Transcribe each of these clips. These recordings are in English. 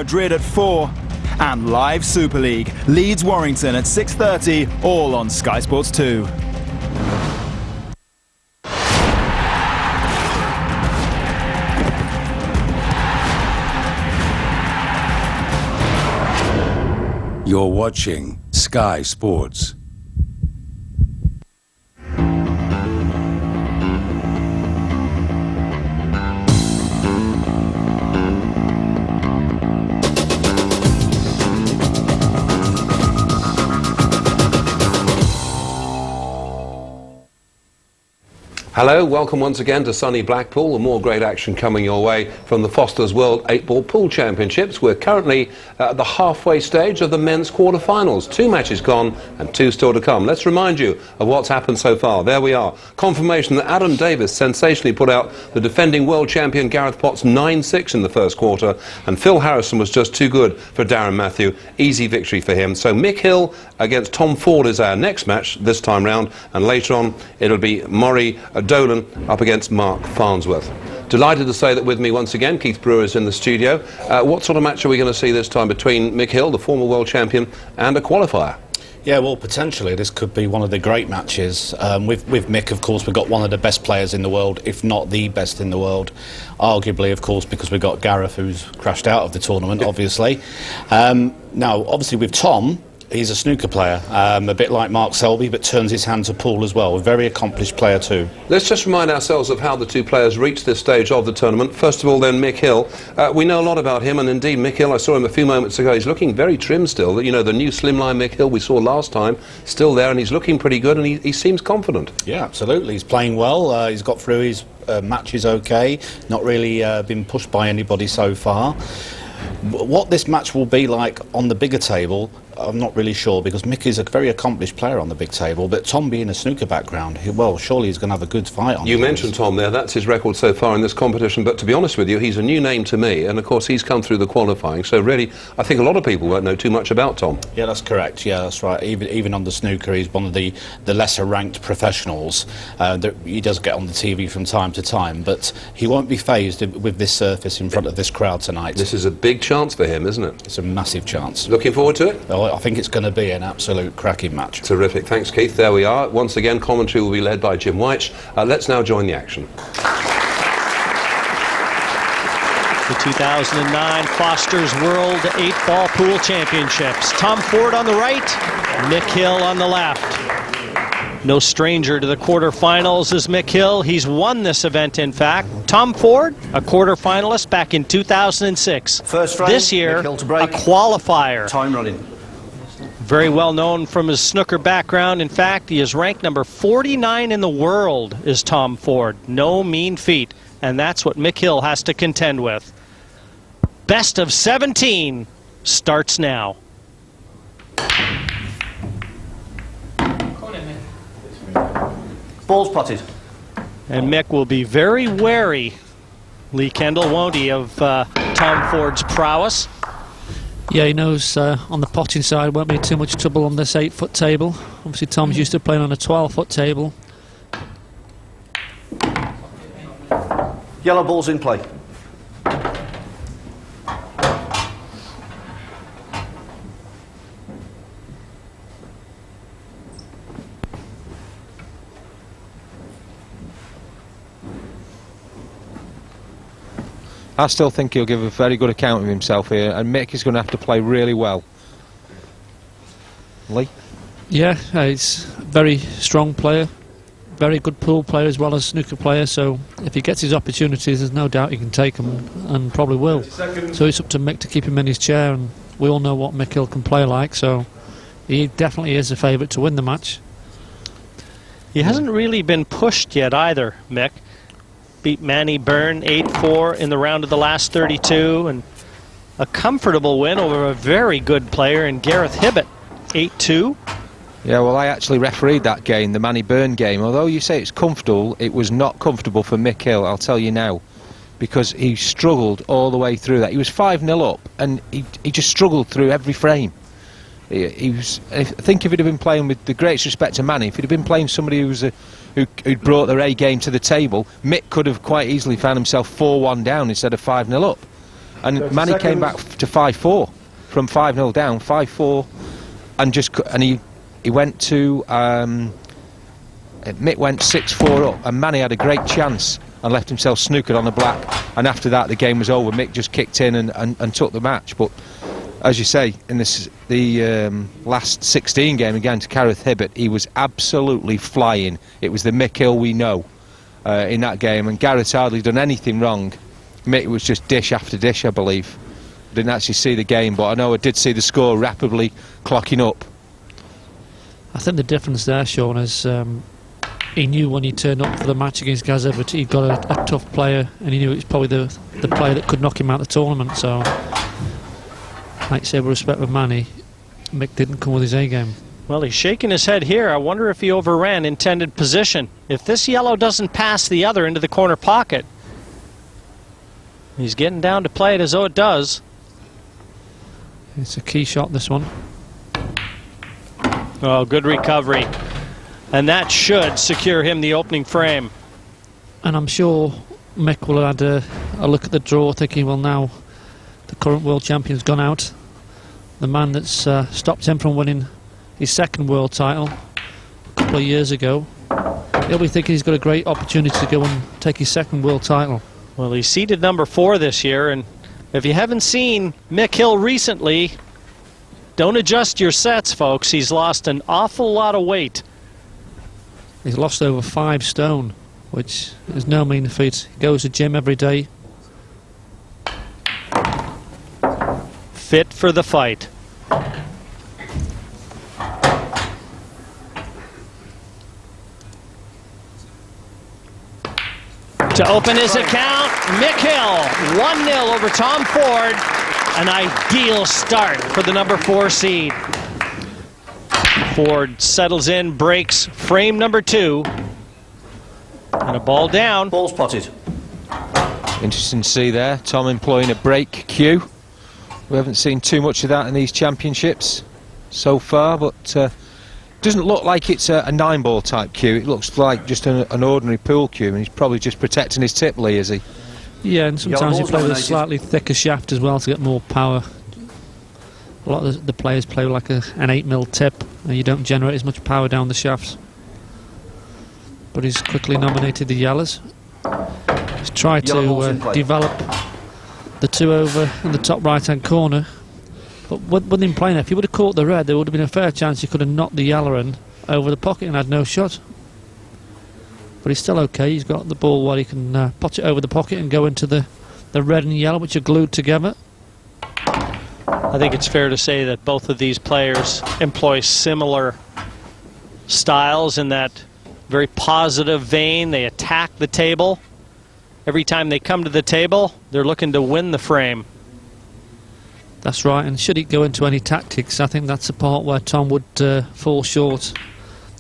Madrid at 4 and live Super League, Leeds Warrington at 6:30, all on Sky Sports 2. You're watching Sky Sports. Hello, welcome once again to sunny Blackpool, and more great action coming your way from the Foster's World 8-Ball Pool Championships. We're currently at the halfway stage of the men's quarter-finals. 2 matches gone and 2 still to come. Let's remind you of what's happened so far. There we are. Confirmation that Adam Davis sensationally put out the defending world champion Gareth Potts 9-6 in the first quarter, and Phil Harrison was just too good for Darren Matthew. Easy victory for him. So Mick Hill against Tom Ford is our next match this time round, and later on it'll be Murray Dolan up against Mark Farnsworth. Delighted to say that with me once again, Keith Brewer is in the studio. What sort of match are we going to see this time between Mick Hill, the former world champion, and a qualifier? Yeah, well, potentially this could be one of the great matches. With Mick, of course, we've got one of the best players in the world, if not the best in the world. Arguably, of course, because we've got Gareth, who's crashed out of the tournament, obviously. Now, obviously, with Tom, he's a snooker player, a bit like Mark Selby, but turns his hand to pool as well. A very accomplished player too. Let's just remind ourselves of how the two players reached this stage of the tournament. First of all, then, Mick Hill. We know a lot about him, and indeed, Mick Hill, I saw him a few moments ago. He's looking very trim still. You know, the new slimline Mick Hill we saw last time, still there, and he's looking pretty good, and he seems confident. Yeah, absolutely. He's playing well. He's got through his matches okay. Not really been pushed by anybody so far. What this match will be like on the bigger table, I'm not really sure, because Mick is a very accomplished player on the big table, but Tom being a snooker background, well, surely he's going to have a good fight on. You mentioned Tom there, that's his record so far in this competition, but to be honest with you, he's a new name to me, and of course he's come through the qualifying, so really, I think a lot of people won't know too much about Tom. Yeah, that's correct, yeah, that's right. Even on the snooker, he's one of the lesser ranked professionals. He does get on the TV from time to time, but he won't be fazed with this surface in front of this crowd tonight. This is a big chance for him, isn't it? It's a massive chance. Looking forward to it? Oh, I think it's going to be an absolute cracking match. Terrific. Thanks, Keith. There we are. Once again, commentary will be led by Jim White. Let's now join the action. The 2009 Foster's World 8-Ball Pool Championships. Tom Ford on the right, Mick Hill on the left. No stranger to the quarterfinals is Mick Hill. He's won this event, in fact. Tom Ford, a quarterfinalist back in 2006. First frame, this year, a qualifier. Time running. Very well known from his snooker background. In fact, he is ranked number 49 in the world, is Tom Ford. No mean feat. And that's what Mick Hill has to contend with. Best of 17 starts now. Ball's potted. And Mick will be very wary, Lee Kendall, won't he, of Tom Ford's prowess? Yeah, he knows on the potting side won't be too much trouble on this 8-foot table. Obviously Tom's used to playing on a 12-foot table. Yellow ball's in play. I still think he'll give a very good account of himself here, and Mick is going to have to play really well. Lee? Yeah, he's a very strong player, very good pool player as well as snooker player, so if he gets his opportunities, there's no doubt he can take them, and probably will. So it's up to Mick to keep him in his chair, and we all know what Mick Hill can play like, so he definitely is a favourite to win the match. He hasn't really been pushed yet either, Mick. Beat Manny Byrne 8-4 in the round of the last 32, and a comfortable win over a very good player in Gareth Hibbett, 8-2. Yeah, well, I actually refereed that game, the Manny Byrne game. Although you say it's comfortable, it was not comfortable for Mick Hill, I'll tell you now, because he struggled all the way through that. He was 5-0 up, and he just struggled through every frame. He was, I think if he'd have been playing, with the greatest respect to Manny, if he'd have been playing somebody who'd brought their A game to the table, Mick could have quite easily found himself 4-1 down instead of 5-0 up. And Manny came back to 5-4 from 5-0 down, 5-4, and he went to Mick went 6-4 up, and Manny had a great chance and left himself snookered on the black. And after that, the game was over. Mick just kicked in and took the match. But as you say, in the last 16 game against Gareth Hibbert, he was absolutely flying. It was the Mick Hill we know in that game, and Gareth's hardly done anything wrong. Mick was just dish after dish, I believe. Didn't actually see the game, but I know I did see the score rapidly clocking up. I think the difference there, Sean, is he knew when he turned up for the match against Gaz Everett, he'd got a tough player, and he knew it was probably the player that could knock him out of the tournament. So, like I say, with respect with Manny, Mick didn't come with his A game. Well, he's shaking his head here. I wonder if he overran intended position. If this yellow doesn't pass the other into the corner pocket, he's getting down to play it as though it does. It's a key shot, this one. Oh, good recovery. And that should secure him the opening frame. And I'm sure Mick will have had a look at the draw, thinking, well, now the current world champion's gone out. The man that's stopped him from winning his second world title a couple of years ago, he'll be thinking he's got a great opportunity to go and take his second world title. Well, he's seeded number 4 this year, and if you haven't seen Mick Hill recently, don't adjust your sets, folks. He's lost an awful lot of weight. He's lost over 5 stone, which is no mean feat. He goes to gym every day. Fit for the fight. To open his account, Mick Hill, 1-0 over Tom Ford. An ideal start for the number 4 seed. Ford settles in, breaks frame number 2. And a ball down. Ball spotted. Interesting to see there, Tom employing a break cue. We haven't seen too much of that in these championships so far, but doesn't look like it's a 9-ball type cue. It looks like just an ordinary pool cue, and he's probably just protecting his tip, Lee, is he? Yeah, and sometimes you play with a slightly thicker shaft as well to get more power. A lot of the players play with like an 8mm tip, and you don't generate as much power down the shafts. But he's quickly nominated the yellows. He's tried to develop the 2 over in the top right-hand corner. But with him playing, if he would have caught the red, there would have been a fair chance he could have knocked the yellow in over the pocket and had no shot. But he's still okay. He's got the ball where he can pot it over the pocket and go into the red and yellow, which are glued together. I think it's fair to say that both of these players employ similar styles in that very positive vein. They attack the table. Every time they come to the table, they're looking to win the frame. That's right, and should he go into any tactics, I think that's the part where Tom would fall short.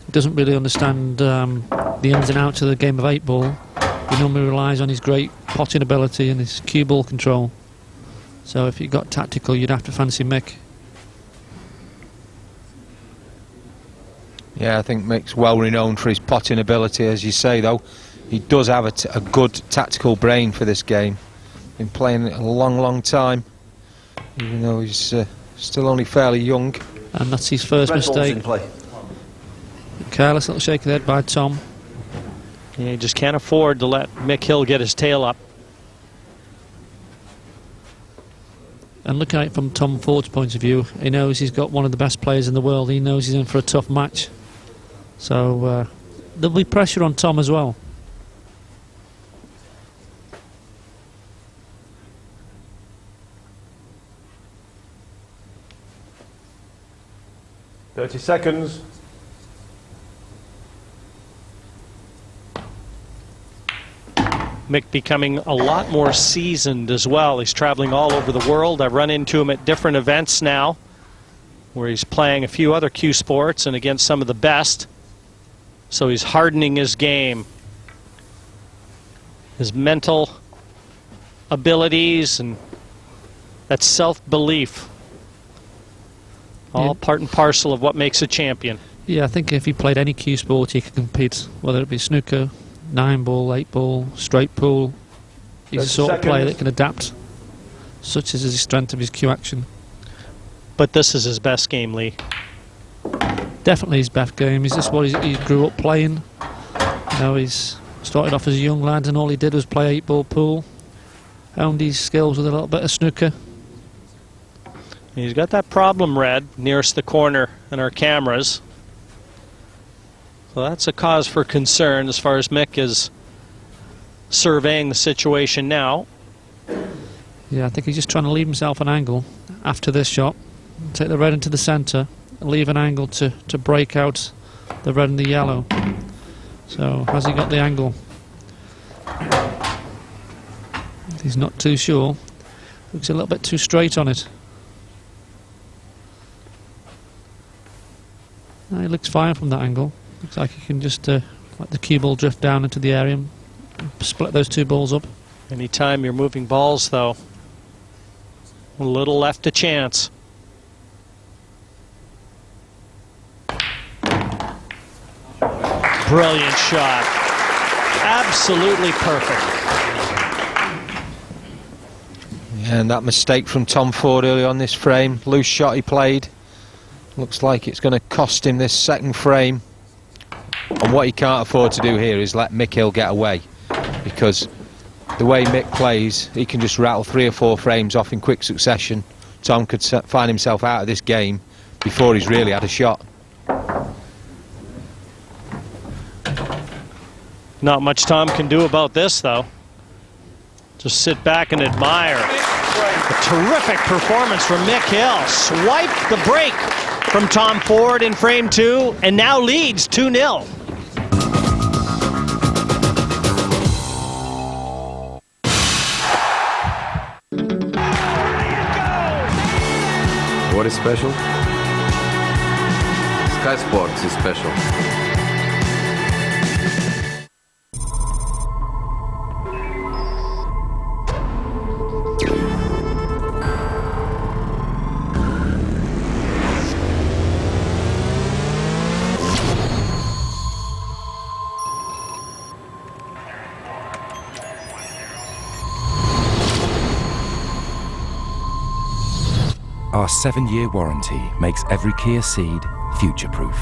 He doesn't really understand the ins and outs of the game of 8-ball. He normally relies on his great potting ability and his cue ball control. So if you got tactical, you'd have to fancy Mick. Yeah, I think Mick's well renowned for his potting ability, as you say, though. He does have a good tactical brain for this game. Been playing it a long time, even though he's still only fairly young. And that's his first mistake. Careless little shake of the head by Tom. Yeah, he just can't afford to let Mick Hill get his tail up. And looking at it from Tom Ford's point of view, he knows he's got one of the best players in the world. He knows he's in for a tough match. So there'll be pressure on Tom as well. .30 seconds. Mick becoming a lot more seasoned as well. He's traveling all over the world. I've run into him at different events now where he's playing a few other cue sports and against some of the best. So he's hardening his game. His mental abilities and that self-belief. All part and parcel of what makes a champion. Yeah, I think if he played any cue sport, he could compete, whether it be snooker, 9-ball, 8-ball, straight pool. He's the sort of player that can adapt such is the strength of his cue action. But this is his best game, Lee. Definitely his best game. Is this what he grew up playing? You know, he's started off as a young lad and all he did was play 8-ball pool. Honed his skills with a little bit of snooker. He's got that problem, Red, nearest the corner in our cameras. So that's a cause for concern as far as Mick is surveying the situation now. Yeah, I think he's just trying to leave himself an angle after this shot. Take the red into the centre, leave an angle to break out the red and the yellow. So, has he got the angle? He's not too sure. Looks a little bit too straight on it. No, he looks fine from that angle. Looks like he can just let the cue ball drift down into the area and split those two balls up. Anytime you're moving balls, though, a little left to chance. Brilliant shot. Absolutely perfect. And that mistake from Tom Ford early on this frame, loose shot he played, looks like it's going to cost him this second frame. And what he can't afford to do here is let Mick Hill get away, because the way Mick plays, he can just rattle 3 or 4 frames off in quick succession. Tom could find himself out of this game before he's really had a shot. Not much Tom can do about this, though. Just sit back and admire. A terrific performance from Mick Hill. Swiped the break from Tom Ford in frame 2 and now leads 2-0. What is special? Sky Sports is special. Our 7-year warranty makes every Kia Ceed future-proof.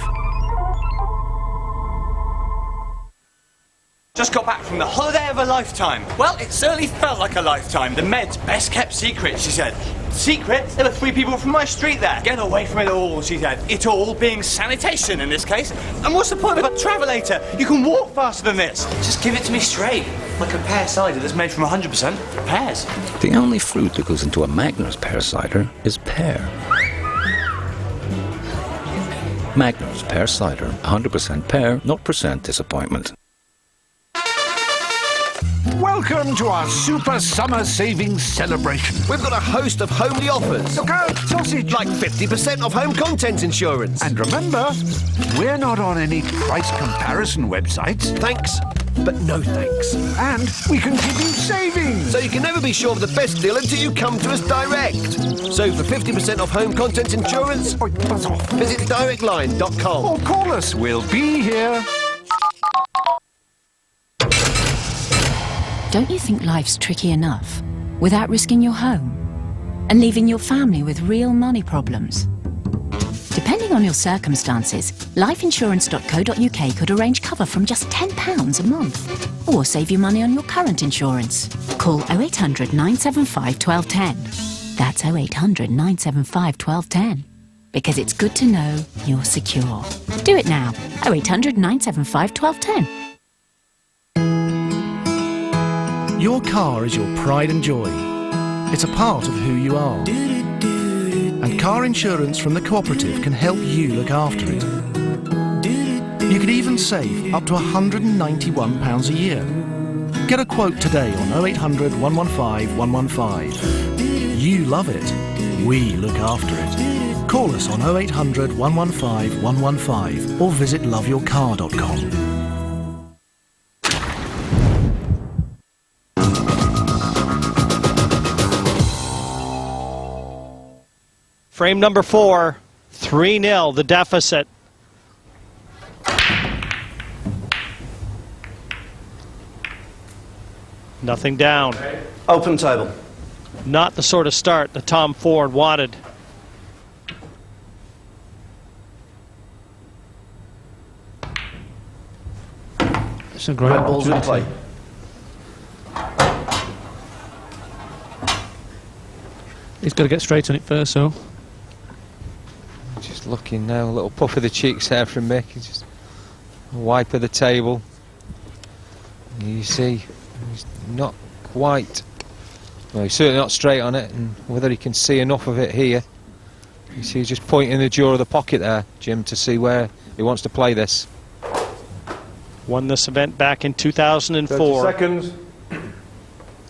Just got back from the holiday of a lifetime. Well, it certainly felt like a lifetime. The Med's best kept secret, she said. Secret? There were 3 people from my street there. Get away from it all, she said. It all being sanitation in this case. And what's the point of a travelator? You can walk faster than this. Just give it to me straight. Like a pear cider that's made from 100% pears. The only fruit that goes into a Magners pear cider is pear. Magners pear cider, 100% pear, 0% disappointment. Welcome to our Super Summer Savings Celebration. We've got a host of homely offers. Look out, sausage! Like 50% off home contents insurance. And remember, we're not on any price comparison websites. Thanks, but no thanks. And we can give you savings. So you can never be sure of the best deal until you come to us direct. So for 50% off home contents insurance, visit directline.com. Or call us, we'll be here. Don't you think life's tricky enough without risking your home and leaving your family with real money problems? Depending on your circumstances, lifeinsurance.co.uk could arrange cover from just £10 a month or save you money on your current insurance. Call 0800 975 1210. That's 0800 975 1210. Because it's good to know you're secure. Do it now. 0800 975 1210. Your car is your pride and joy. It's a part of who you are. And car insurance from the cooperative can help you look after it. You could even save up to £191 a year. Get a quote today on 0800 115 115. You love it. We look after it. Call us on 0800 115 115 or visit loveyourcar.com. Frame number 4, 3-0, the deficit. Nothing down. Open table. Not the sort of start that Tom Ford wanted. It's a great balls in play. He's got to get straight on it first, so. Just looking now, a little puff of the cheeks there from Mick. Just a wipe of the table. You see, he's not quite. Well, he's certainly not straight on it, and whether he can see enough of it here. You see, he's just pointing the jaw of the pocket there, Jim, to see where he wants to play this. Won this event back in 2004. 30 seconds.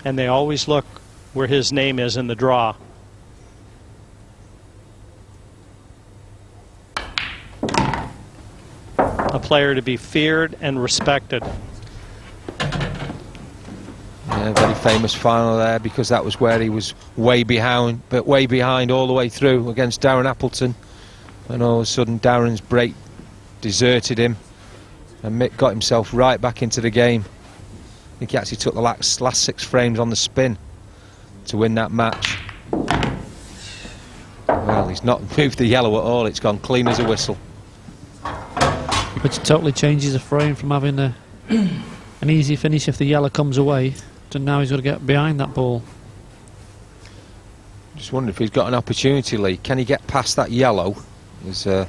And they always look where his name is in the draw. A player to be feared and respected. Yeah, very famous final there, because that was where he was way behind, but way behind all the way through against Darren Appleton. And all of a sudden Darren's break deserted him, and Mick got himself right back into the game. I think he actually took the last 6 frames on the spin to win that match. Well, he's not moved the yellow at all, it's gone clean as a whistle. Which totally changes the frame from having an easy finish if the yellow comes away to now he's got to get behind that ball. Just wonder if he's got an opportunity, Lee. Can he get past that yellow? There's, if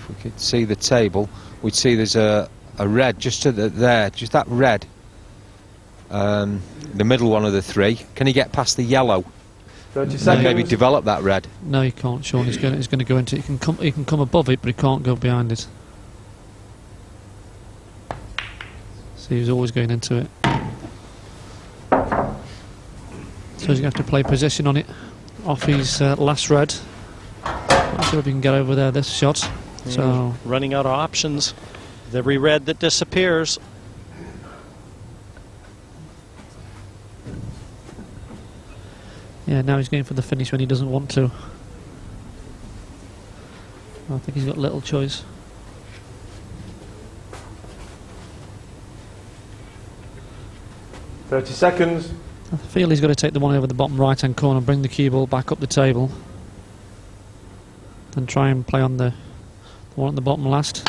we could see the table, we'd see there's a red just to there, just that red. The middle one of the 3. Can he get past the yellow? 30 seconds. Maybe develop that red. No, he can't, Sean. He's going to go into it. He can come above it, but he can't go behind it. See, he's always going into it. So he's going to have to play position on it off his last red. Not sure if he can get over there this shot. So running out of options. With every red that disappears. yeah, now he's going for the finish when he doesn't want to. I think he's got little choice. .30 seconds. I feel he's got to take the one over the bottom right hand corner, bring the cue ball back up the table, and try and play on the one at the bottom last.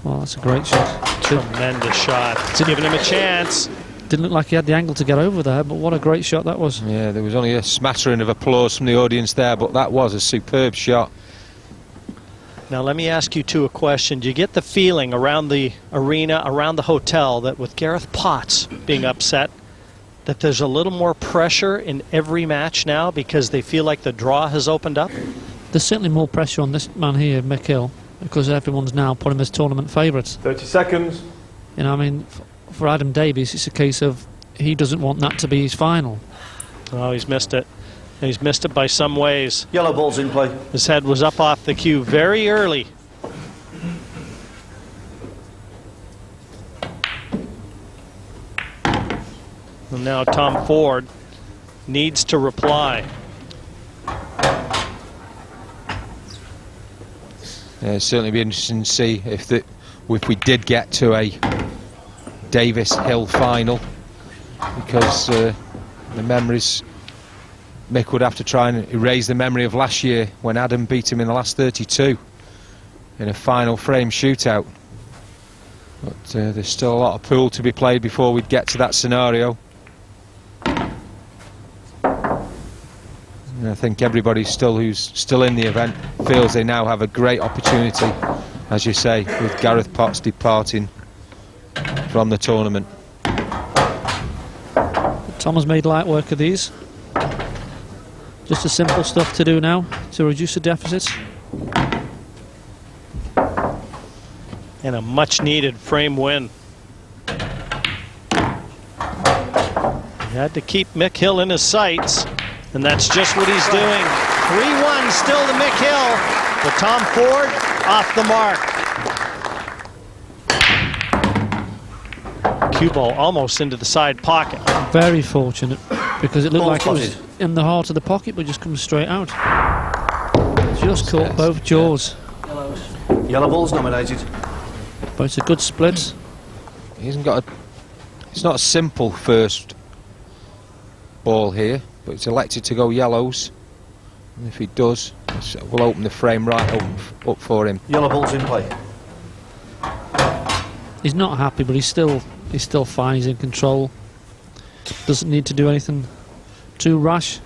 Well, that's a great shot. Tremendous shot. It's giving him a chance. Didn't look like he had the angle to get over there, but what a great shot that was. Yeah, there was only a smattering of applause from the audience there, but that was a superb shot. Now let me ask you two a question. Do you get the feeling around the arena, around the hotel, that with Gareth Potts being upset, that there's a little more pressure in every match now because they feel like the draw has opened up? There's certainly more pressure on this man here, Mick Hill, because everyone's now put him as tournament favourites. 30 seconds. You know, I mean, for Adam Davies, it's a case of he doesn't want that to be his final. Oh, he's missed it. And he's missed it by some ways. Yellow ball's in play. His head was up off the cue very early. And now Tom Ford needs to reply. Yeah, it'd certainly be interesting to see if we did get to a Davis Hill final, because the memories, Mick would have to try and erase the memory of last year when Adam beat him in the last 32 in a final frame shootout. But there's still a lot of pool to be played before we'd get to that scenario. And I think everybody who's still in the event feels they now have a great opportunity, as you say, with Gareth Potts departing from the tournament. Tom has made light work of these. Just the simple stuff to do now to reduce the deficit. And a much needed frame win. He had to keep Mick Hill in his sights, and that's just what he's doing. 3-1 still to Mick Hill, but Tom Ford off the mark. Cue ball almost into the side pocket. Very fortunate, because it looked like it was in the heart of the pocket, but just comes straight out. Just caught both jaws. Yellow ball's nominated. But it's a good split. He hasn't got a... It's not a simple first ball here, but it's elected to go yellows. And if he does, we'll open the frame right up for him. Yellow ball's in play. He's not happy, but he's still fine. He's in control. Doesn't need to do anything too rash.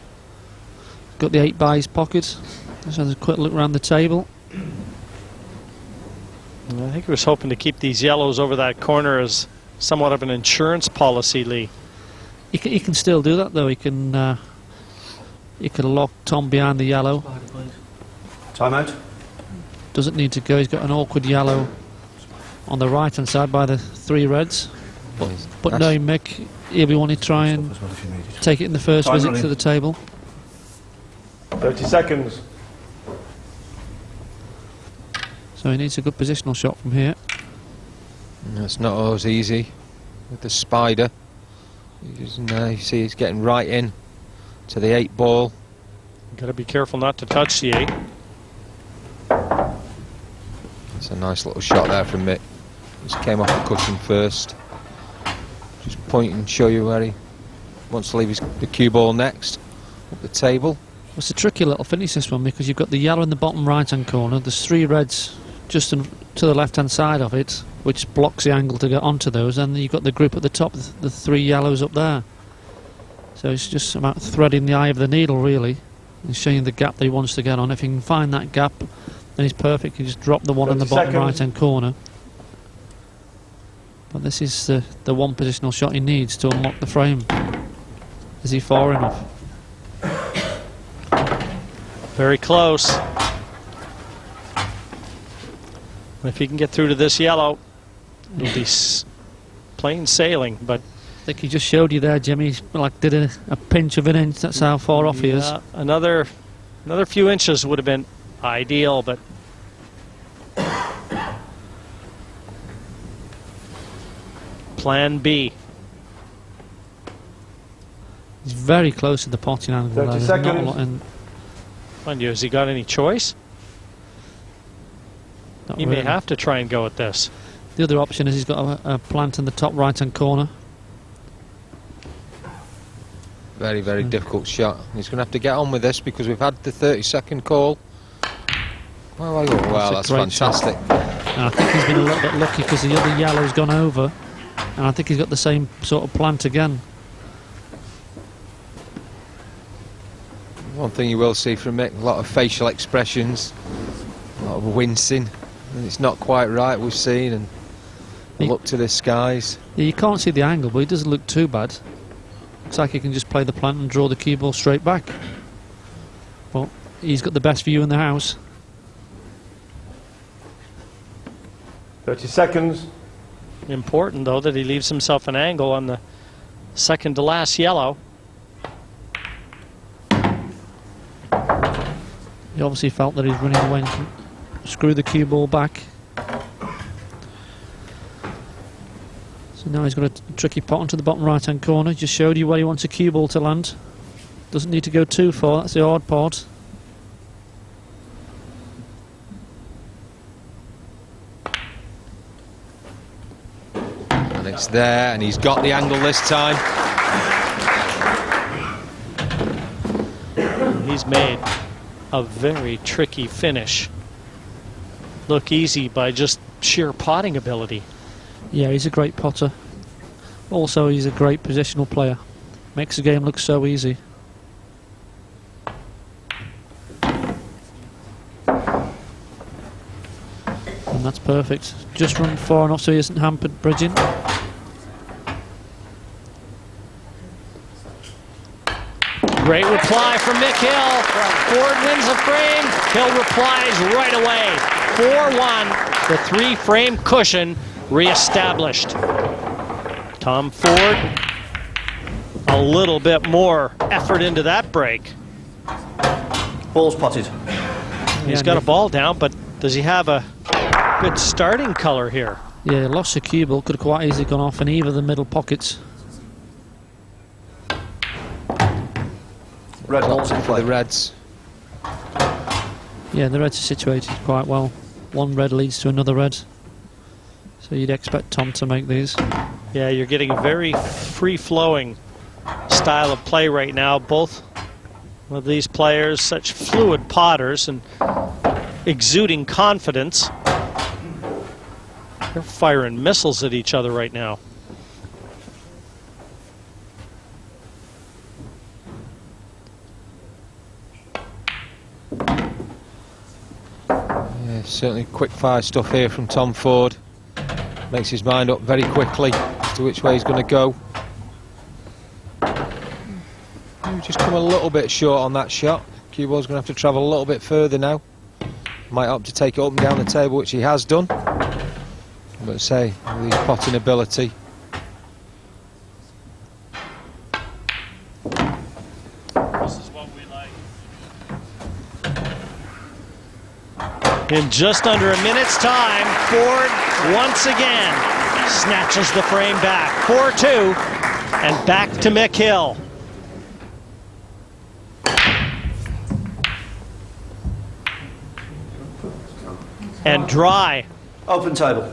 Got the 8 by his pocket. Just has a quick look around the table. I think he was hoping to keep these yellows over that corner as somewhat of an insurance policy, Lee. He can still do that though. He can lock Tom behind the yellow. Timeout. Doesn't need to go. He's got an awkward yellow on the right hand side by the 3 reds. But knowing Mick, he'll be wanting to try and take it in the first visit to the table. 30 seconds. So he needs a good positional shot from here. It's not always easy with the spider. You see he's getting right in to the 8 ball. Got to be careful not to touch the 8. It's a nice little shot there from Mick. Just came off the cushion first. Just point and show you where he wants to leave the cue ball next. Up the table. It's a tricky little finish this one because you've got the yellow in the bottom right hand corner. There's 3 reds just to the left hand side of it, which blocks the angle to get onto those, and then you've got the group at the top, the 3 yellows up there. So it's just about threading the eye of the needle really and showing the gap that he wants to get on. If he can find that gap, then he's perfect. He just drop the one in the bottom right hand corner. But this is the one positional shot he needs to unlock the frame. Is he far enough? Very close. If he can get through to this yellow, it'll be plain sailing. But I think he just showed you there, Jimmy. Like did a pinch of an inch. That's how far off he is. Another few inches would have been ideal, but plan B. He's very close to the potting angle. 30 There's seconds. not a lot in. Mind you, has he got any choice? He may have to try and go at this. The other option is he's got a plant in the top right hand corner. Very, very difficult shot. He's going to have to get on with this because we've had the 30-second call. Well, that's fantastic. And I think he's been a little bit lucky because the other yellow's gone over, and I think he's got the same sort of plant again. One thing you will see from Mick, a lot of facial expressions, a lot of wincing, and it's not quite right, we've seen, and look to the skies. Yeah, you can't see the angle, but he doesn't look too bad. Looks like he can just play the plant and draw the cue ball straight back. But he's got the best view in the house. 30 seconds. Important, though, that he leaves himself an angle on the second to last yellow. He obviously felt that he's running away and screw the cue ball back. So now he's got a tricky pot onto the bottom right hand corner. Just showed you where he wants a cue ball to land. Doesn't need to go too far, that's the hard part. And it's there, and he's got the angle this time. He's made a very tricky finish look easy by just sheer potting ability. Yeah, he's a great potter. Also, he's a great positional player. Makes the game look so easy. And that's perfect. Just run far enough so he isn't hampered bridging. Great reply from Mick Hill. Ford wins the frame. Hill replies right away. 4-1. The 3-frame cushion reestablished. Tom Ford, a little bit more effort into that break. Ball's potted. He's got a ball down, but does he have a good starting color here? Yeah, lost the cue ball. Could have quite easily gone off in either of the middle pockets. Red ball's in For play. the Reds. Yeah, the Reds are situated quite well. One red leads to another red. So you'd expect Tom to make these. Yeah, you're getting a very free-flowing style of play right now. Both of these players, such fluid potters and exuding confidence. They're firing missiles at each other right now. Yeah, certainly quick fire stuff here from Tom Ford. Makes his mind up very quickly as to which way he's going to go. Just come a little bit short on that shot. Cue ball's going to have to travel a little bit further now. Might opt to take it up and down the table, which he has done. But say, with his potting ability. This is what we like. In just under a minute's time, Ford once again snatches the frame back. 4-2, and back to Mick Hill. And dry. Open table.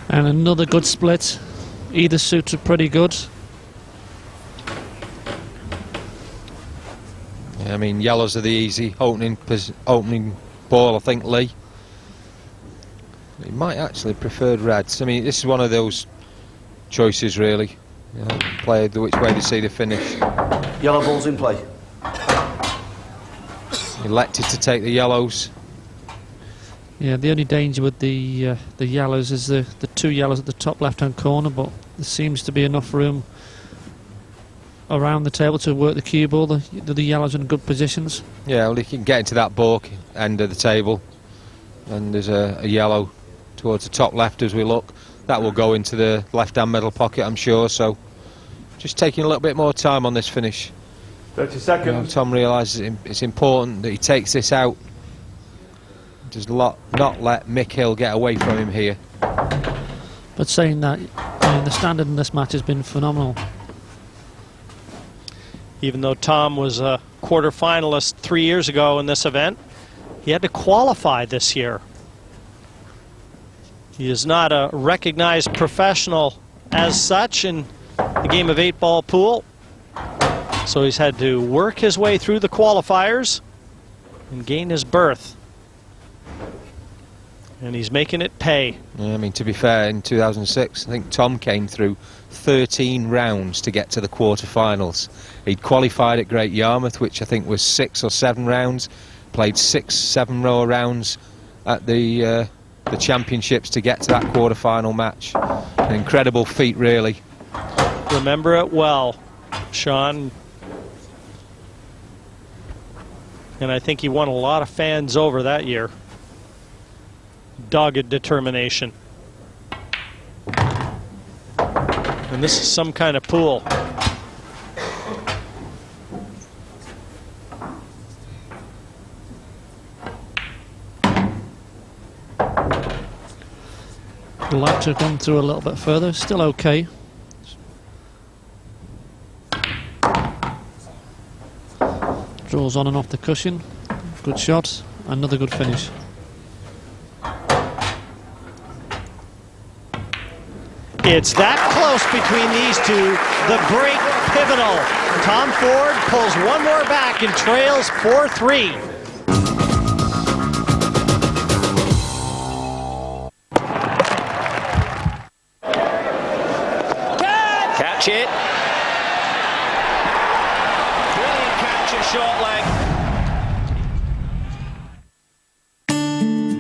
And another good split. Either suits are pretty good. Yeah, I mean, yellows are the easy opening ball, I think, Lee. He might actually prefer reds. I mean, this is one of those choices, really. You know, play which way they see the finish. Yellow ball's in play. Elected to take the yellows. Yeah, the only danger with the yellows is the two yellows at the top left-hand corner, but there seems to be enough room around the table to work the cue ball. The yellows are in good positions. Yeah, well, he can get into that balk end of the table, and there's a yellow towards the top left as we look. That will go into the left-hand middle pocket, I'm sure, so just taking a little bit more time on this finish. 30 seconds. You know, Tom realises it's important that he takes this out. Does not let Mick Hill get away from him here. But saying that, I mean, the standard in this match has been phenomenal. Even though Tom was a quarter-finalist 3 years ago in this event, he had to qualify this year. He is not a recognized professional as such in the game of 8-ball pool, so he's had to work his way through the qualifiers and gain his berth. And he's making it pay. Yeah, I mean, to be fair, in 2006, I think Tom came through 13 rounds to get to the quarterfinals. He'd qualified at Great Yarmouth, which I think was 6 or 7 rounds, played 6-7 more rounds at the championships to get to that quarterfinal match. An incredible feat, really. Remember it well, Sean. And I think he won a lot of fans over that year. Dogged determination. And this is some kind of pool. Would like to have gone through a little bit further. Still okay. Draws on and off the cushion. Good shot. Another good finish. It's that close between these two. The break pivotal. Tom Ford pulls one more back and trails 4-3. Catch it. Brilliant catch, short leg.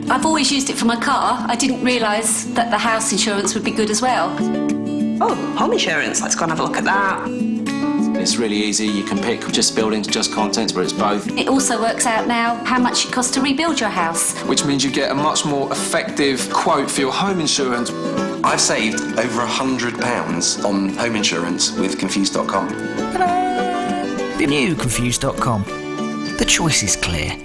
I've always used it for my car. I didn't realise that the house insurance would be good as well. Oh, home insurance. Let's go and have a look at that. It's really easy. You can pick just buildings, just contents, but it's both. It also works out now how much it costs to rebuild your house. Which means you get a much more effective quote for your home insurance. I've saved over £100 on home insurance with Confused.com. The new Confused.com. The choice is clear.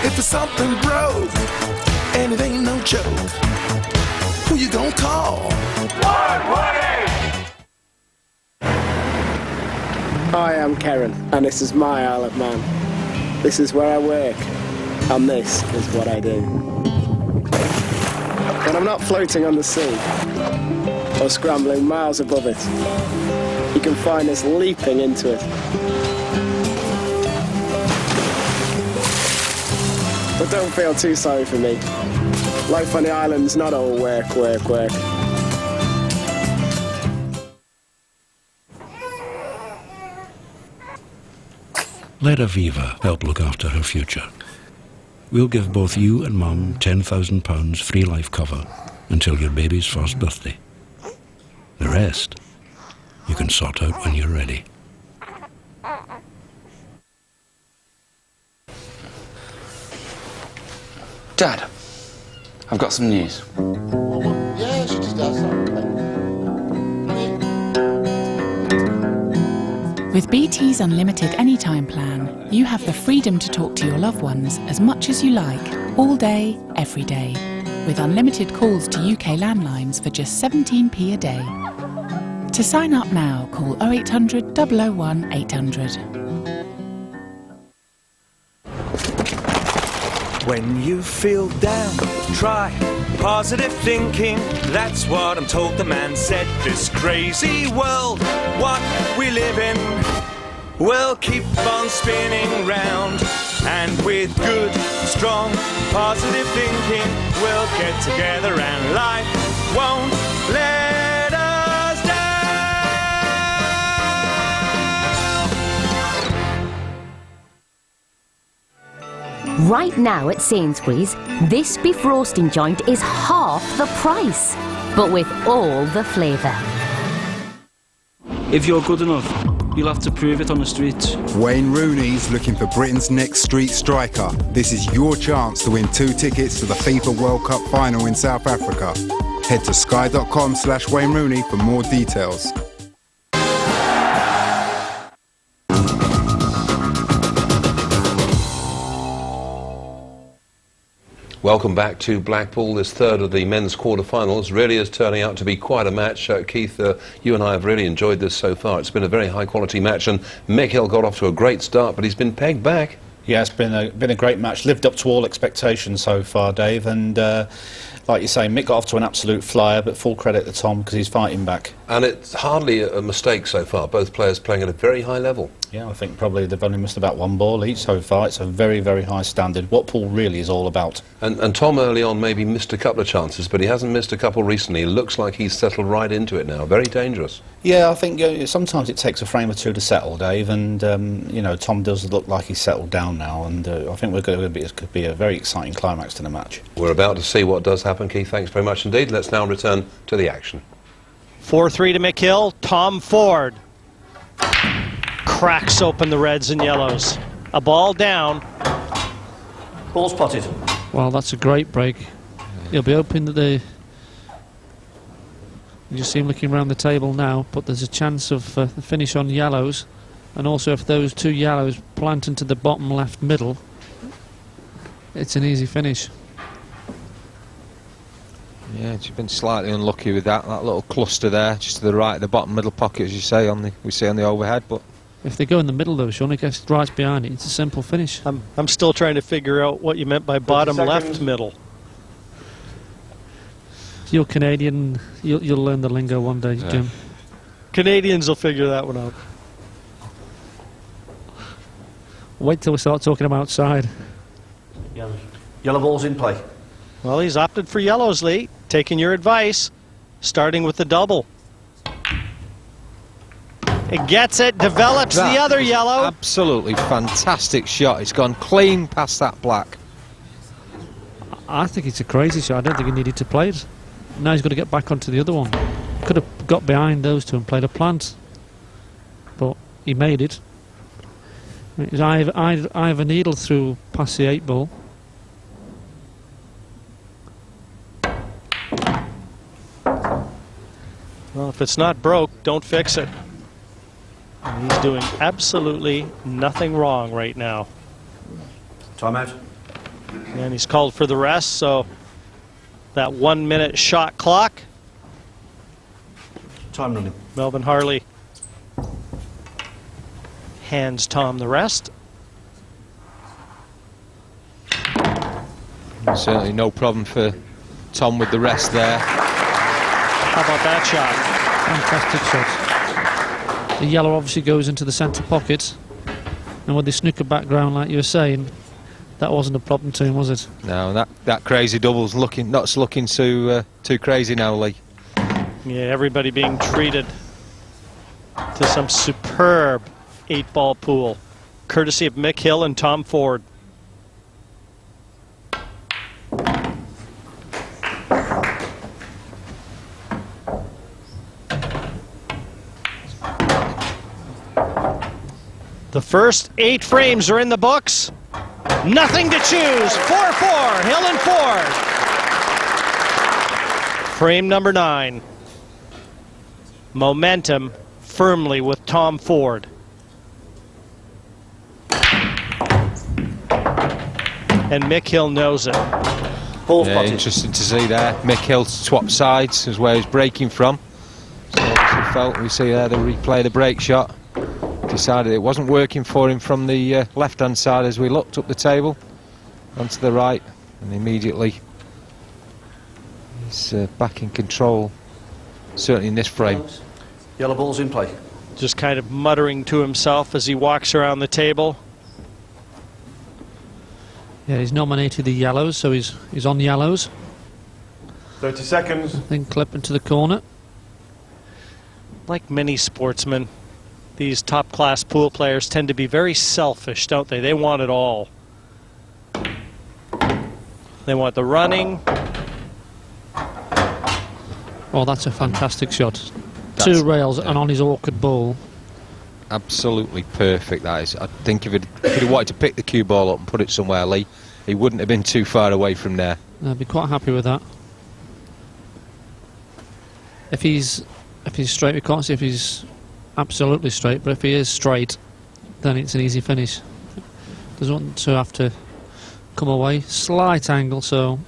If it's something broke and it ain't no joke, who you gonna call? 118! I am Karen, and this is my Isle of Man. This is where I work, and this is what I do. When I'm not floating on the sea, or scrambling miles above it, you can find us leaping into it. But don't feel too sorry for me. Life on the island's not all work, work, work. Let Aviva help look after her future. We'll give both you and Mum £10,000 free life cover until your baby's first birthday. The rest, you can sort out when you're ready. Dad, I've got some news. Yeah, she just does that. With BT's Unlimited Anytime plan, you have the freedom to talk to your loved ones as much as you like, all day, every day. With unlimited calls to UK landlines for just 17p a day. To sign up now, call 0800 001 800. When you feel down, try positive thinking. That's what I'm told the man said. This crazy world, what we live in, will keep on spinning round. And with good, strong, positive thinking, we'll get together and life won't let us down. Right now at Sainsbury's, this beef roasting joint is half the price, but with all the flavour. If you're good enough, you'll have to prove it on the streets. Wayne Rooney's looking for Britain's next street striker. This is your chance to win 2 tickets to the FIFA World Cup final in South Africa. Head to sky.com/Wayne Rooney for more details. Welcome back to Blackpool. This third of the men's quarter-finals really is turning out to be quite a match. Keith, you and I have really enjoyed this so far. It's been a very high-quality match, and Mick got off to a great start, but he's been pegged back. Yeah, it's been a great match. Lived up to all expectations so far, Dave, and like you say, Mick got off to an absolute flyer, but full credit to Tom because he's fighting back. And it's hardly a mistake so far. Both players playing at a very high level. Yeah, I think probably they've only missed about 1 ball each so far. It's a very, very high standard, what pool really is all about. And Tom early on maybe missed a couple of chances, but he hasn't missed a couple recently. It looks like he's settled right into it now. Very dangerous. Yeah, I think sometimes it takes a frame or two to settle, Dave, and you know, Tom does look like he's settled down now, and I think it could be a very exciting climax to the match. We're about to see what does happen, Keith. Thanks very much indeed. Let's now return to the action. 4-3 to Mick. Tom Ford cracks open the reds and yellows. A ball down. Ball spotted. Well, that's a great break. He'll be hoping that you just see him looking around the table now, but there's a chance of the finish on yellows, and also if those 2 yellows plant into the bottom left middle, it's an easy finish. Yeah, she's been slightly unlucky with that little cluster there, just to the right, the bottom middle pocket, as you say, we see on the overhead. But if they go in the middle, though, Sean, it gets right behind it. It's a simple finish. I'm still trying to figure out what you meant by bottom left middle. You're Canadian. You'll learn the lingo one day, Jim. Canadians will figure that one out. Wait till we start talking about outside. Yellow ball's in play. Well, he's opted for yellows, Lee. Taking your advice, starting with the double. It gets it, develops the other yellow. Absolutely fantastic shot. It's gone clean past that black. I think it's a crazy shot. I don't think he needed to play it. Now he's got to get back onto the other one. Could have got behind those 2 and played a plant, but he made it. It was eye of a needle through past the 8 ball. Well, if it's not broke, don't fix it. And he's doing absolutely nothing wrong right now. Timeout. And he's called for the rest, so that 1 minute shot clock. Time running. Melvin Harley hands Tom the rest. Certainly no problem for Tom with the rest there. How about that shot? Fantastic shot. The yellow obviously goes into the centre pocket, and with the snooker background, like you were saying, that wasn't a problem to him, was it? No, that crazy double's looking too crazy now, Lee. Yeah, everybody being treated to some superb 8-ball pool, courtesy of Mick Hill and Tom Ford. The first 8 frames are in the books. Nothing to choose. 4-4, Hill and Ford. Frame number 9. Momentum firmly with Tom Ford. And Mick Hill knows it. Yeah, interesting to see there. Mick Hill swap sides is where he's breaking from. So obviously felt, we see there the replay, the break shot. Decided it wasn't working for him from the left-hand side as we looked up the table onto the right, and immediately he's back in control, certainly in this frame. Yellow ball's in play. Just kind of muttering to himself as he walks around the table. Yeah, he's nominated the yellows, so he's on yellows. 30 seconds. Then clip into the corner. Like many sportsmen, these top-class pool players tend to be very selfish, don't they? They want it all. They want the running. Oh, that's a fantastic shot. 2 rails and on his awkward ball. Absolutely perfect, that is. I think if he'd wanted to pick the cue ball up and put it somewhere, Lee, he wouldn't have been too far away from there. I'd be quite happy with that. If he's straight, we can't see if he's absolutely straight, but if he is straight, then it's an easy finish. Doesn't want to have to come away. Slight angle, so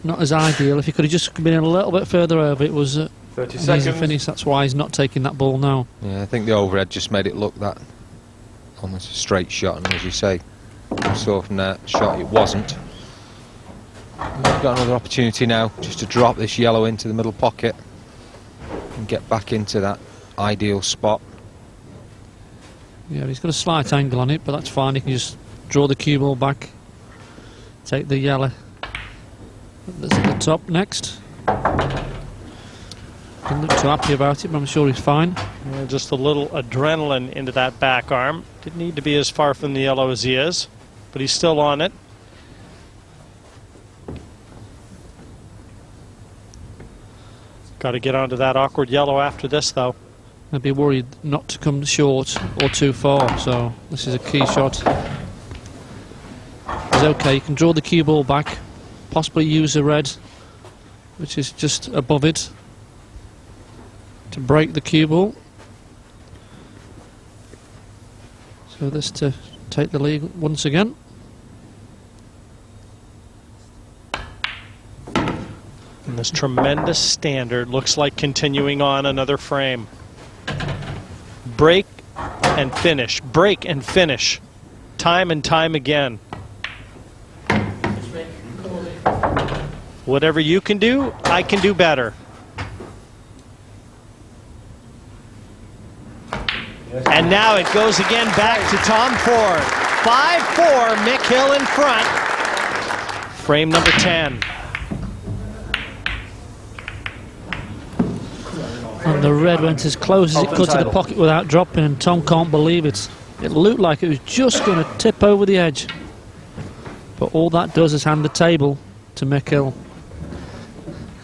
not as ideal. If he could have just been a little bit further over, it was 30 an seconds. easy finish. That's why he's not taking that ball now. Yeah, I think the overhead just made it look that almost a straight shot, and as you say, you saw from that shot it wasn't. We've got another opportunity now just to drop this yellow into the middle pocket and get back into that ideal spot. Yeah, he's got a slight angle on it, but that's fine. He can just draw the cue ball back, take the yellow that's at the top next. Doesn't look too happy about it, but I'm sure he's fine. Yeah, just a little adrenaline into that back arm. Didn't need to be as far from the yellow as he is, but he's still on it. Got to get onto that awkward yellow after this, though. I'd be worried not to come short or too far, so this is a key shot. It's okay, you can draw the cue ball back, possibly use a red, which is just above it, to break the cue ball. So this to take the lead once again. And this tremendous standard looks like continuing on another frame. Break and finish, break and finish, time and time again. Whatever you can do, I can do better. And now it goes again back to Tom Ford. 5-4, Mick Hill in front. Frame number 10. And the red went as close as it could to the pocket without dropping, and Tom can't believe it. It looked like it was just going to tip over the edge. But all that does is hand the table to Mick Hill.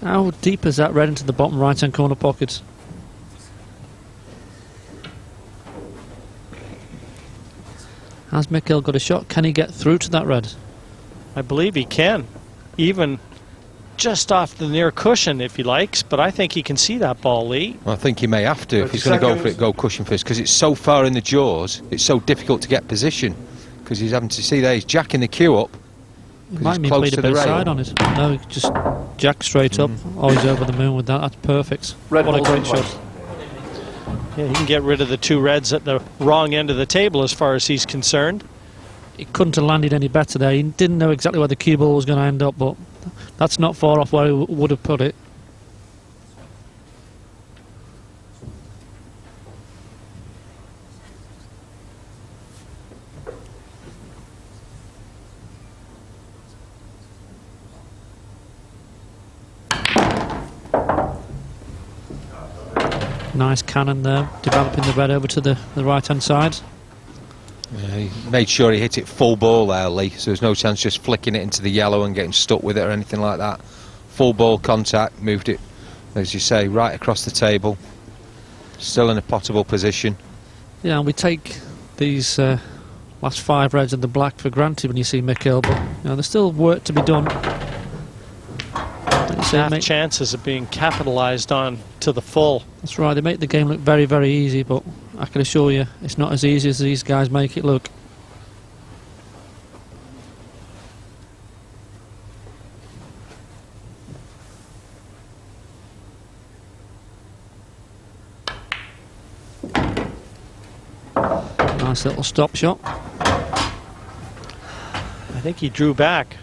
How deep is that red into the bottom right-hand corner pocket? Has Mick Hill got a shot? Can he get through to that red? I believe he can. Even just off the near cushion if he likes, but I think he can see that ball, Lee. Well, I think he may have to if he's going to go for it, go cushion first, because it's so far in the jaws, it's so difficult to get position, because he's having to see there, he's jacking the cue up. Might mean played a bit side on it. No, just jack straight up. Oh, he's over the moon with that. That's perfect. Red what a ball's great in play. shot. Yeah, he can get rid of the two reds at the wrong end of the table as far as he's concerned. He couldn't have landed any better there. He didn't know exactly where the cue ball was going to end up, but that's not far off where he would have put it. Nice cannon there, developing the red over to the right-hand side. Yeah, he made sure he hit it full ball there, Lee, so there's no chance just flicking it into the yellow and getting stuck with it or anything like that. Full ball contact, moved it, as you say, right across the table. Still in a potable position. Yeah, and we take these last 5 reds and the black for granted when you see Mick Hill, but there's still work to be done. Half chances of being capitalised on to the full. That's right, they make the game look very, very easy, but I can assure you it's not as easy as these guys make it look. Nice little stop shot. I think he drew back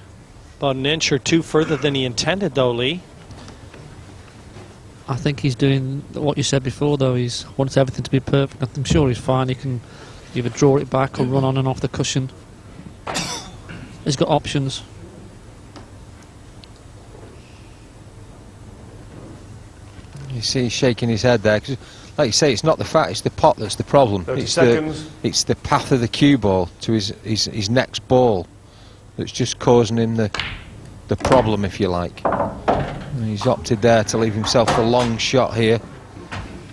about an inch or two further than he intended, though, Lee. I think he's doing what you said before, though. He wants everything to be perfect. I'm sure he's fine. He can either draw it back or run on and off the cushion. He's got options. You see he's shaking his head there, 'cause like you say, it's not the fact, it's the pot that's the problem. 30 seconds. It's the path of the cue ball to his next ball that's just causing him the problem, if you like. And he's opted there to leave himself a long shot here.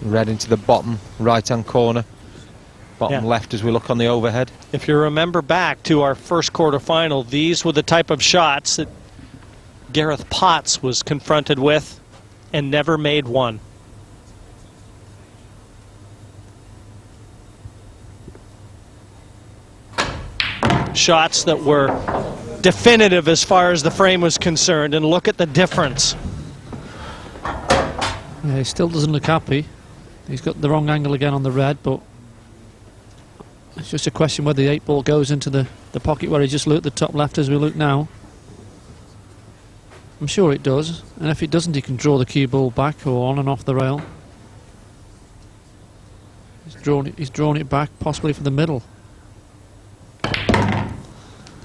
Red into the bottom right-hand corner. Bottom left as we look on the overhead. If you remember back to our first quarter-final, these were the type of shots that Gareth Potts was confronted with and never made one. Shots that were definitive as far as the frame was concerned, and look at the difference. Yeah, he still doesn't look happy. He's got the wrong angle again on the red, but it's just a question whether the 8 ball goes into the pocket where he just looked, the top left as we look now. I'm sure it does, and if it doesn't, he can draw the cue ball back or on and off the rail. He's drawn it back, possibly for the middle.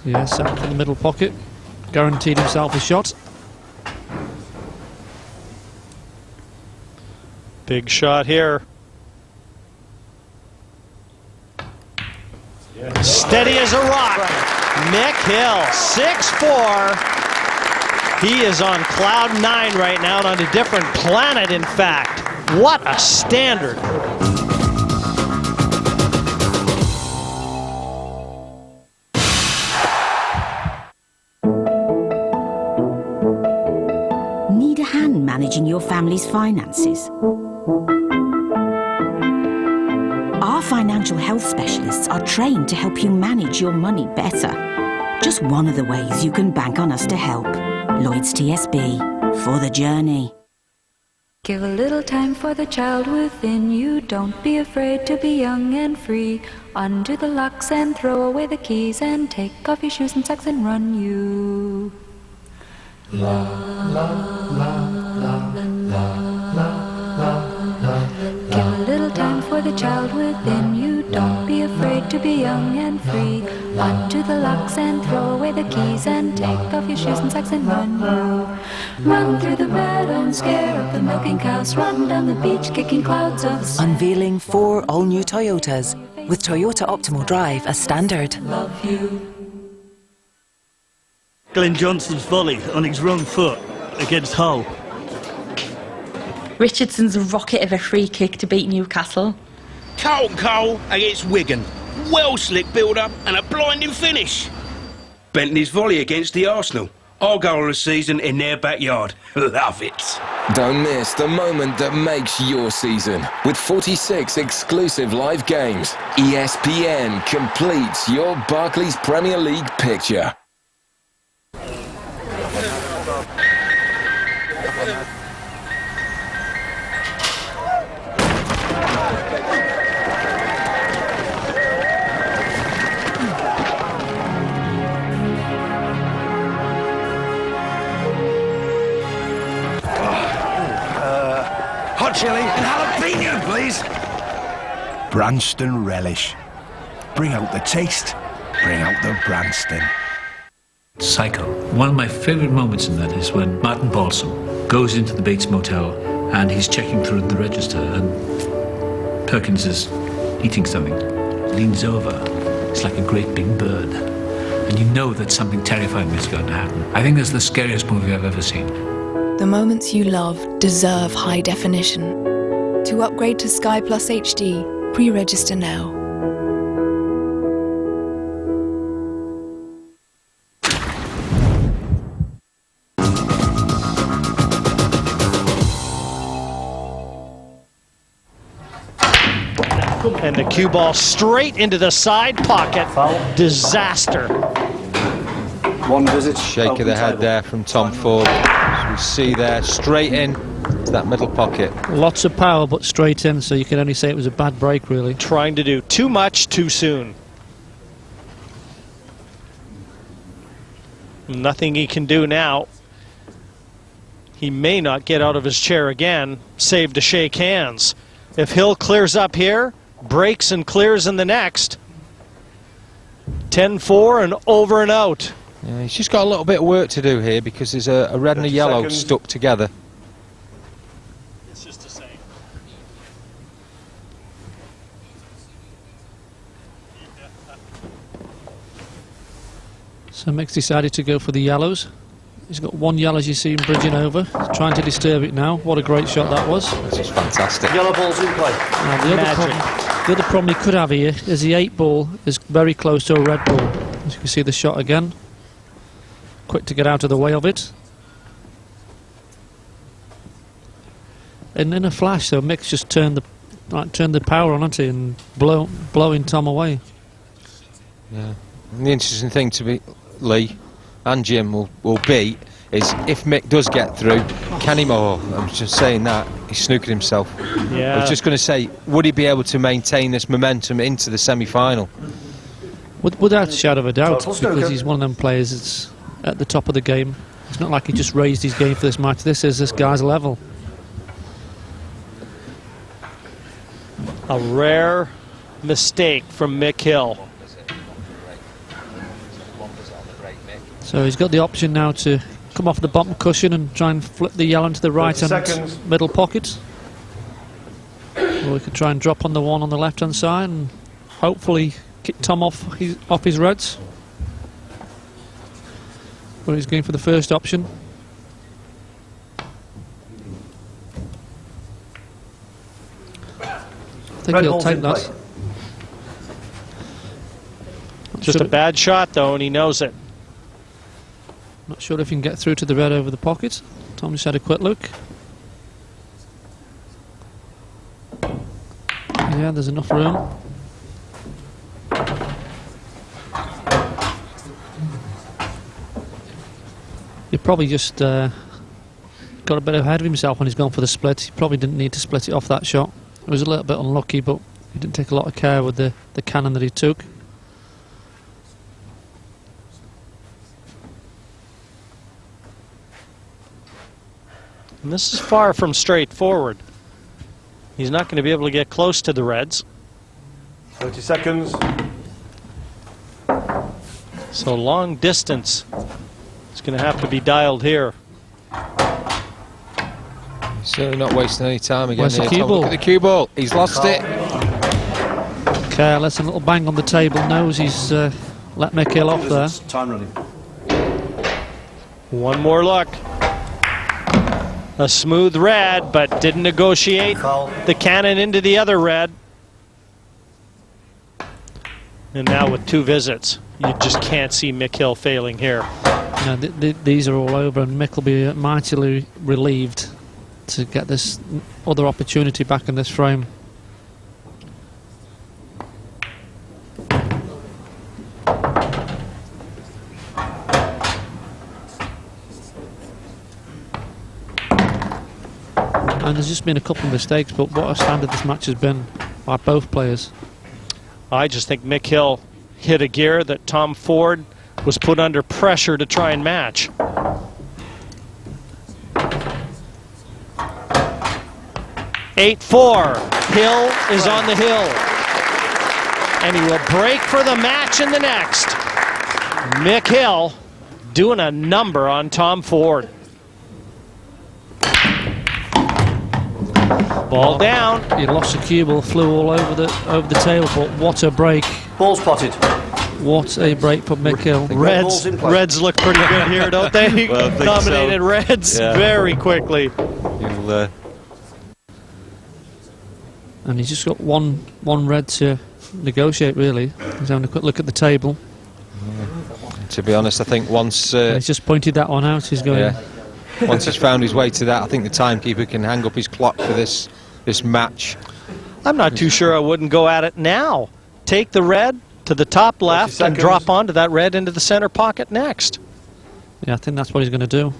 Yeah, set up in the middle pocket, guaranteed himself a shot. Big shot here. Steady as a rock. Mick Hill, 6'4". He is on cloud 9 right now, and on a different planet, in fact. What a standard. Need a hand managing your family's finances? Our financial health specialists are trained to help you manage your money better. Just one of the ways you can bank on us to help. Lloyds TSB, for the journey. Give a little time for the child within you. Don't be afraid to be young and free. Undo the locks and throw away the keys, and take off your shoes and socks and run you. La la la la la la. Give a little time for the child within you. Don't be afraid to be young and free. Undo the locks and throw away the keys, and take off your shoes and socks and run you. Run through the meadow and scare up the milking cows. Run down the beach kicking clouds of sand. Unveiling 4 all-new Toyotas with Toyota Optimal Drive as standard. Love you. Glenn Johnson's volley on his wrong foot against Hull. Richardson's rocket of a free kick to beat Newcastle. Carlton Cole against Wigan. Well slick build-up and a blinding finish. Bentley's volley against the Arsenal. Our goal of the season in their backyard. Love it. Don't miss the moment that makes your season. With 46 exclusive live games, ESPN completes your Barclays Premier League picture. Hot chili and jalapeno, please. Branston relish. Bring out the taste. Bring out the Branston. Psycho. One of my favourite moments in that is when Martin Balsam goes into the Bates Motel and he's checking through the register and Perkins is eating something. Leans over. It's like a great big bird. And you know that something terrifying is going to happen. I think that's the scariest movie I've ever seen. The moments you love deserve high definition. To upgrade to Sky Plus HD, pre-register now. And the cue ball straight into the side pocket. Disaster. One visit. Shake of the head there from Tom Ford. As we see there, straight in to that middle pocket. Lots of power, but straight in, so you can only say it was a bad break, really. Trying to do too much too soon. Nothing he can do now. He may not get out of his chair again, save to shake hands. If Hill clears up here, breaks and clears in the next. 10-4 and over and out. Yeah, he's just got a little bit of work to do here because there's a red and a yellow stuck together. It's just the same. So Mick's decided to go for the yellows. He's got one yellow, as you see him bridging over. He's trying to disturb it now. What a great shot that was. This is fantastic. Yellow ball's in play. Now, the other problem he could have here is the 8 ball is very close to a red ball. As you can see the shot again. Quick to get out of the way of it. And in a flash, though, Mick's just turned the power on, hasn't he, and blowing Tom away. Yeah. And the interesting thing to be, Lee and Jim will be, is if Mick does get through, can he more? I'm just saying that. He's snookered himself. Yeah. I was just going to say, would he be able to maintain this momentum into the semi-final? Without a shadow of a doubt, because he's one of them players that's at the top of the game. It's not like he just raised his game for this match. This guy's level. A rare mistake from Mick Hill. So he's got the option now to come off the bottom cushion and try and flip the yellow into the right hand middle pocket. Or we could try and drop on the one on the left hand side and hopefully kick Tom off his reds. But he's going for the first option. I think he'll take that. Just a bad shot though, and he knows it. Not sure if he can get through to the red over the pocket. Tom just had a quick look. Yeah, there's enough room. He probably just got a bit ahead of himself when he's gone for the split. He probably didn't need to split it off that shot. It was a little bit unlucky, but he didn't take a lot of care with the cannon that he took. And this is far from straightforward. He's not going to be able to get close to the reds. 30 seconds. So long distance is going to have to be dialed here. Certainly not wasting any time again. Where's the here, cue Tom. ball? Look at the cue ball. He's lost it. Careless, a little bang on the table. Knows he's let Mick Hill off there. Time running. One more look. A smooth red, but didn't negotiate the cannon into the other red. And now with 2 visits, you just can't see Mick Hill failing here. No, these are all over, and Mick will be mightily relieved to get this other opportunity back in this frame. And there's just been a couple of mistakes, but what a standard this match has been by both players. I just think Mick Hill hit a gear that Tom Ford was put under pressure to try and match. 8-4. Hill is on the hill. And he will break for the match in the next. Mick Hill doing a number on Tom Ford. Ball down. He lost the cue ball, flew all over the table, but what a break. Ball spotted. What a break for Mick Hill. Reds look pretty good here, don't they? Well, I think Nominated so. Reds Yeah. very quickly. And he's just got one red to negotiate, really. He's having a quick look at the table. To be honest, I think once... he's just pointed that one out. He's going... Yeah. Once he's found his way to that, I think the timekeeper can hang up his clock for this match. I'm not too sure I wouldn't go at it now. Take the red to the top left and drop onto that red into the center pocket next. Yeah, I think that's what he's going to do.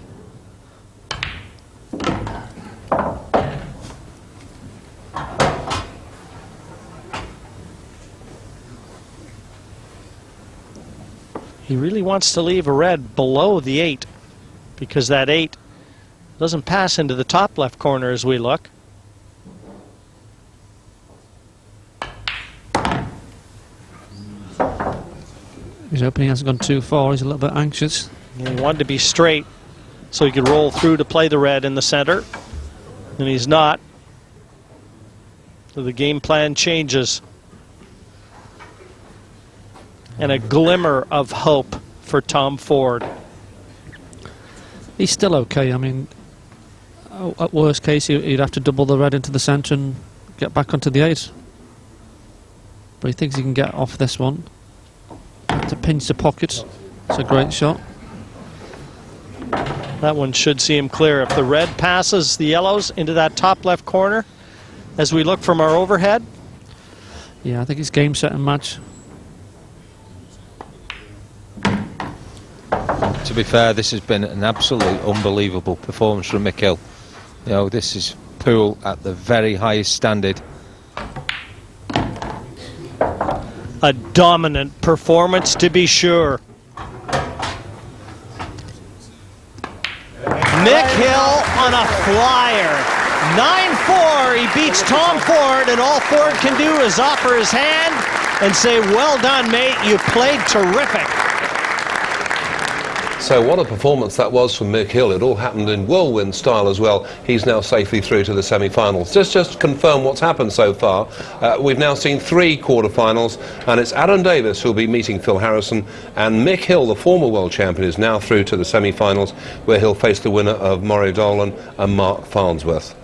He really wants to leave a red below the 8 because that 8 doesn't pass into the top left corner as we look. His opening hasn't gone too far. He's a little bit anxious. He wanted to be straight so he could roll through to play the red in the center, and he's not. So the game plan changes. And a glimmer of hope for Tom Ford. He's still okay. I mean, at worst case, he'd have to double the red into the centre and get back onto the 8. But he thinks he can get off this one. To pinch the pocket. It's a great shot. That one should see him clear. If the red passes the yellows into that top left corner, as we look from our overhead. Yeah, I think it's game, set and match. To be fair, this has been an absolutely unbelievable performance from Mick Hill. You know, this is pool at the very highest standard. A dominant performance, to be sure. Mick Hill on a flyer. 9-4, he beats Tom Ford, and all Ford can do is offer his hand and say, well done, mate, you played terrific. So what a performance that was from Mick Hill. It all happened in whirlwind style as well. He's now safely through to the semi-finals. Just to confirm what's happened so far, we've now seen 3 quarter-finals, and it's Adam Davis who'll be meeting Phil Harrison, and Mick Hill, the former world champion, is now through to the semi-finals, where he'll face the winner of Murray Dolan and Mark Farnsworth.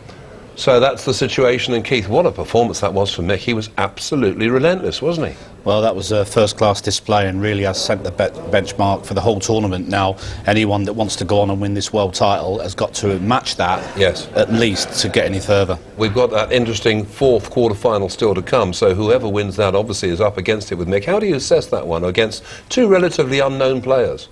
So that's the situation, and Keith, what a performance that was from Mick. He was absolutely relentless, wasn't he? Well, that was a first-class display and really has set the benchmark for the whole tournament. Now, anyone that wants to go on and win this world title has got to match that, yes, at least, to get any further. We've got that interesting 4th quarter-final still to come, so whoever wins that obviously is up against it with Mick. How do you assess that one against 2 relatively unknown players?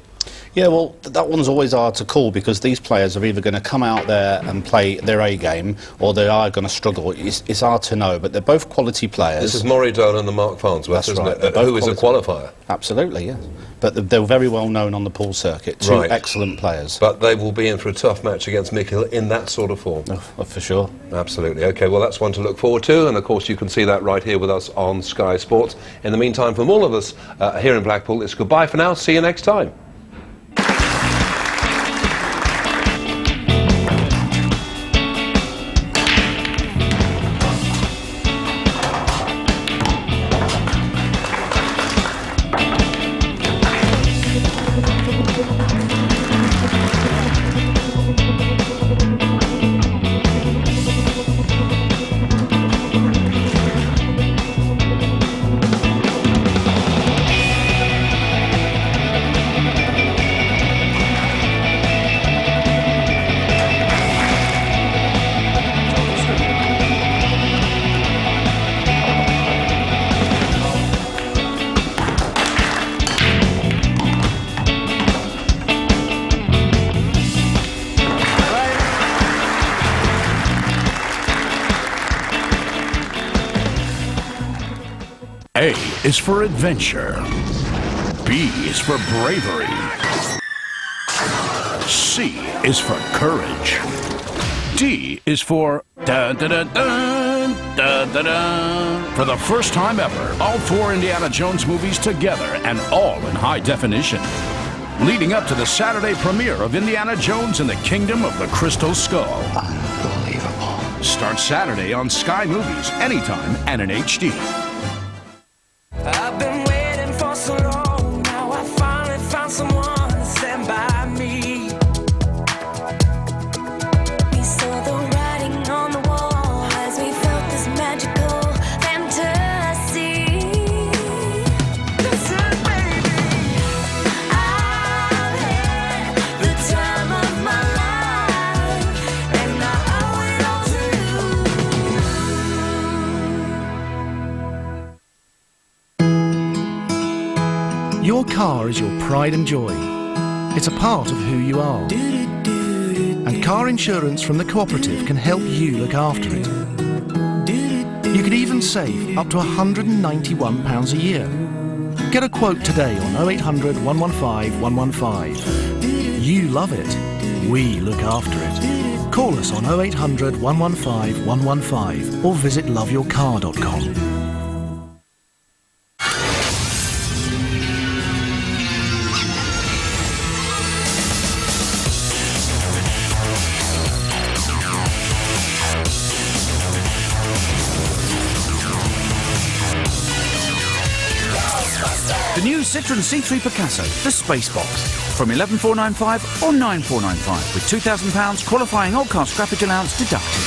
Yeah, well, that one's always hard to call because these players are either going to come out there and play their A game or they are going to struggle. It's hard to know, but they're both quality players. This is Murray Dolan and Mark Farnsworth, isn't it? Who is a qualifier. Absolutely, yes. But they're very well known on the pool circuit. 2 excellent players. But they will be in for a tough match against Mick Hill in that sort of form. Oh, for sure. Absolutely. OK, well, that's one to look forward to. And, of course, you can see that right here with us on Sky Sports. In the meantime, from all of us here in Blackpool, it's goodbye for now. See you next time. A is for adventure. B is for bravery. C is for courage. D T is for dun dun dun dun dun dun dun. For the first time ever, all 4 Indiana Jones movies together and all in high definition. Leading up to the Saturday premiere of Indiana Jones and the Kingdom of the Crystal Skull. Unbelievable. Starts Saturday on Sky Movies, anytime and in HD. I've been waiting for so long, now I finally found someone to stand by me. We saw the writing on the wall as we felt this magical fantasy. Listen, baby, I've had the time of my life, and I owe it all to you. Your car is your pride and joy. It's a part of who you are. And car insurance from the cooperative can help you look after it. You could even save up to £191 a year. Get a quote today on 0800 115 115. You love it. We look after it. Call us on 0800 115 115 or visit loveyourcar.com. The new Citroën C3 Picasso, the Space Box, from 11495 or 9495 with £2,000 qualifying old car scrappage allowance deducted.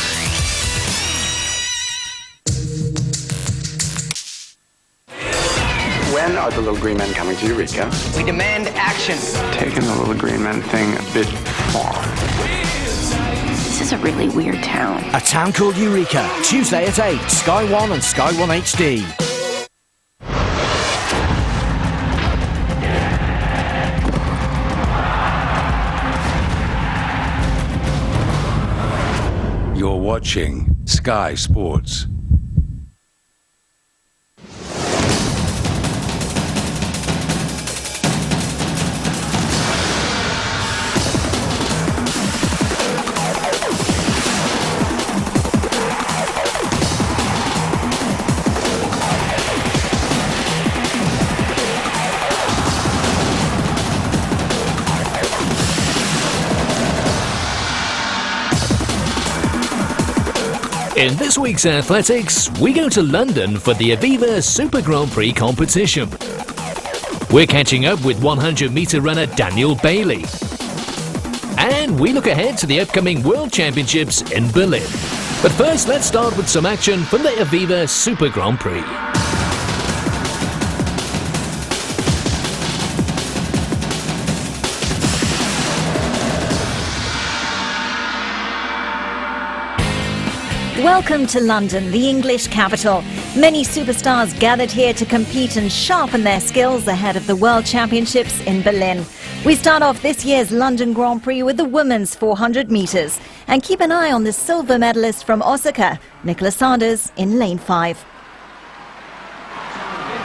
When are the little green men coming to Eureka? We demand action. Taking the little green men thing a bit far. This is a really weird town. A Town Called Eureka, Tuesday at 8, Sky 1 and Sky 1 HD. You're watching Sky Sports. In this week's athletics, we go to London for the Aviva Super Grand Prix competition. We're catching up with 100-metre runner Daniel Bailey. And we look ahead to the upcoming World Championships in Berlin. But first, let's start with some action from the Aviva Super Grand Prix. Welcome to London, the English capital. Many superstars gathered here to compete and sharpen their skills ahead of the World Championships in Berlin. We start off this year's London Grand Prix with the women's 400 metres. And keep an eye on the silver medalist from Osaka, Nicola Sanders, in lane 5.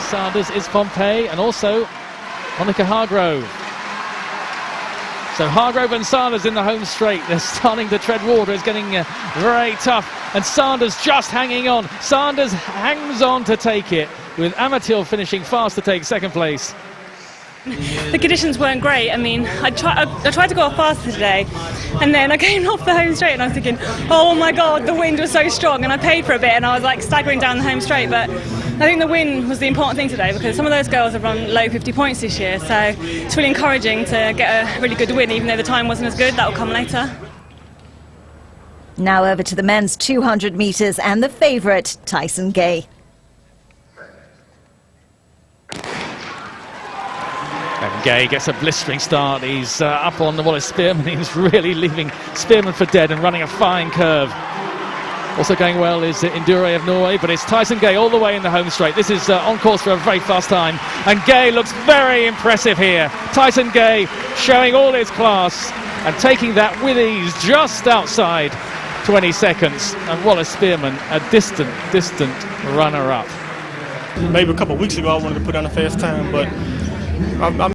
Sanders is Pompey and also Monica Hargrove. So Hargrove and Sanders in the home straight. They're starting to tread water. It's getting very tough. And Sanders just hanging on. Sanders hangs on to take it, with Amatil finishing fast to take second place. The conditions weren't great. I mean, I tried to go off faster today, and then I came off the home straight and I was thinking, oh my God, the wind was so strong, and I paid for a bit and I was like staggering down the home straight. But I think the win was the important thing today, because some of those girls have run low 50 points this year, so it's really encouraging to get a really good win, even though the time wasn't as good. That will come later. Now over to the men's 200 metres and the favourite, Tyson Gay. And Gay gets a blistering start. He's up on the Wallace Spearman. He's really leaving Spearman for dead and running a fine curve. Also going well is Endure of Norway, but it's Tyson Gay all the way in the home straight. This is on course for a very fast time, and Gay looks very impressive here. Tyson Gay showing all his class and taking that with ease just outside 20 seconds. And Wallace Spearman, a distant runner-up. Maybe a couple of weeks ago I wanted to put on a fast time, but I'm